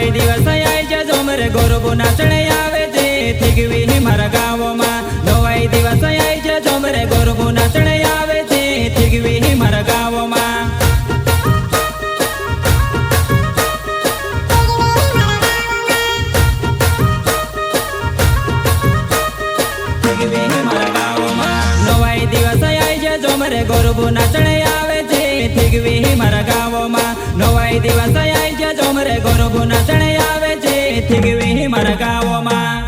નવાઈ દિવસ આય છે જોમરે ગોરબો નાચણે આવે છે થીગવી મારા ગામમાં નવાઈ દિવસ આય છે જોમરે ગોરબો નાચણે આવે છે થીગવી મારા ગામમાં નવાઈ દિવસ આય છે જોમરે ગોરબો નાચણે આવે છે થીગવી મારા ગામમાં નવાઈ દિવસ આય છે જોમરે ગોરબો નાચણે આવે છે થીગવી મારા ગામમાં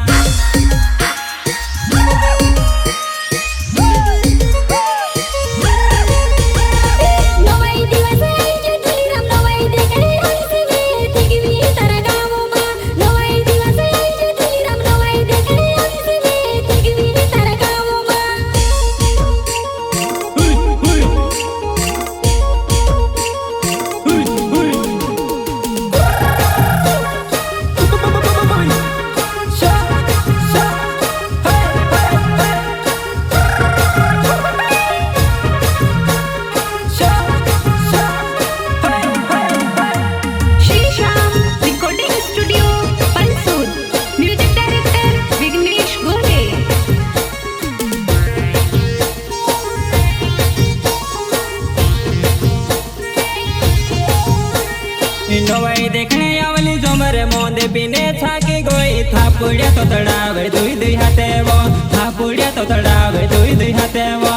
नवाई देखने आवली जोमरे मोंदे पीने छाकी गोई थापुड़िया तो तड़ावे दुई दुई हाथे वो थापुड़िया तो तड़ावे दुई दुई हाथे वो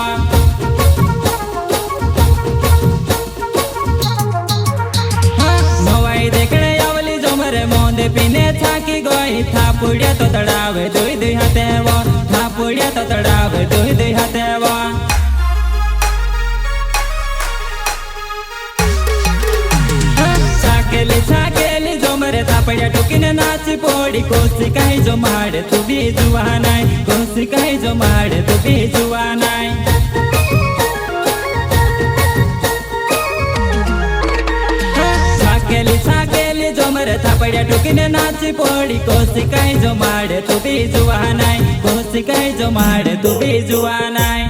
नवाई देखने आवली जोमरे मोंदे पीने छाकी गोई थापुड़िया तो तड़ावे दुई दुई हाथे वो थापुड़िया तो तड़ावे दुई दुई हाथे वो छाकेली जोमरे थापड़िया टुकीने नाची पोड़ी कोसी कहीं जो माड़े तू भी जुआ नाय कोसी कहीं जो माड़े तू भी जुआ नाय छाकेली जोमरे थापड़िया टुकीने नाची पोड़ी कोसी कहीं जो माड़े तू भी जुआ नाय कोसी कहीं जो माड़े तू भी जुआ नाय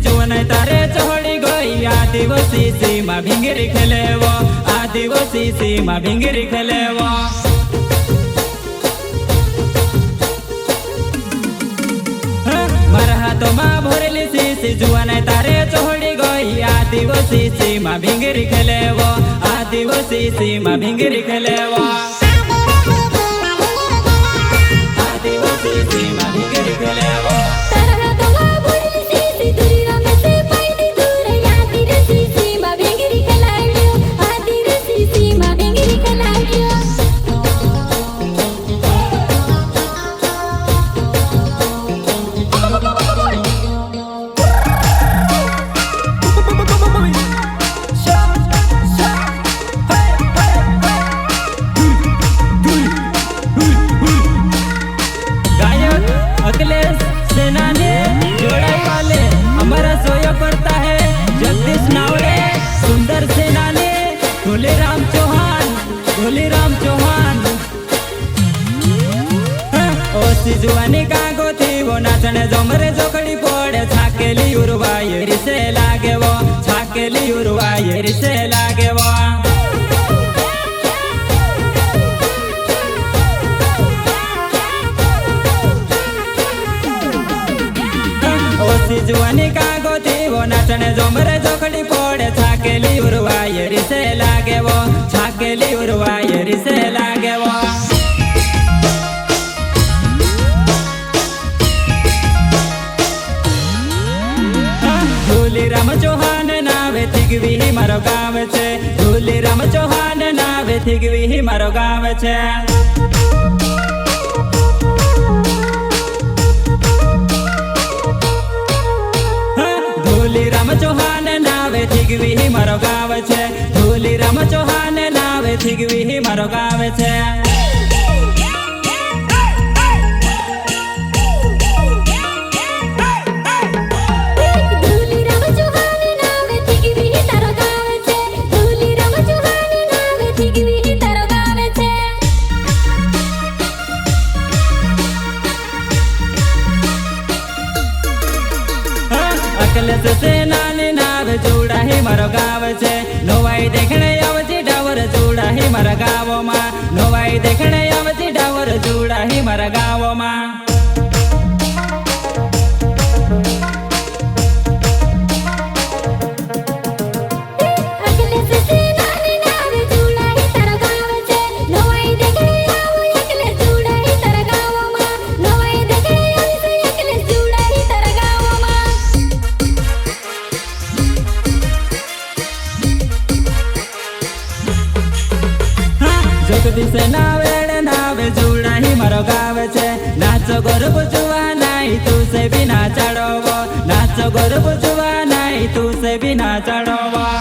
जुवन तारे चढ़ी गई आदिवासी सीमा भिंगरी खेले वो आदिवासी सीमा भिंगरी खेले वो मरहा तो माँ भोरली सी जुवन तारे चढ़ी गई आदिवासी सीमा भिंगरी खेले वो आदिवासी सीमा भिंगरी खेले वो आदिवासी सीमा भिंगरी खेले वो जुआनी कागो थी वो नाचने जोमरे जोखड़ी पोड़े छाकेली उर्वाये रिसे लागे वो छाकेली उर्वाये रिसे लागे वो ओसी जुआनी कागो थी वो नाचने जोमरे जोखड़ी पोड़े छाकेली उर्वाये रिसे लागे वो छाकेली उर्वाये रिसे लागे वो राम चौहान नावे थीगवी मारो गाँव छे धूली राम चौहान नावे थीगवी मारो गाँव छे धूली राम चौहान नावे थीगवी मारो गाँव छे धूली राम चौहान नावे थीगवी मारो गाँव छे નવાઈ દેખણે આવતી ડાવર જોડાહી મારા ગાવમાં જગદીશ નાવે જોડાહી મારો ગાવ છે નાચો ગરબ જોવા નાઈ તું સે બિના ચડવો નાચો ગરબ જોવા નાઈ તું સે બિના ચડવા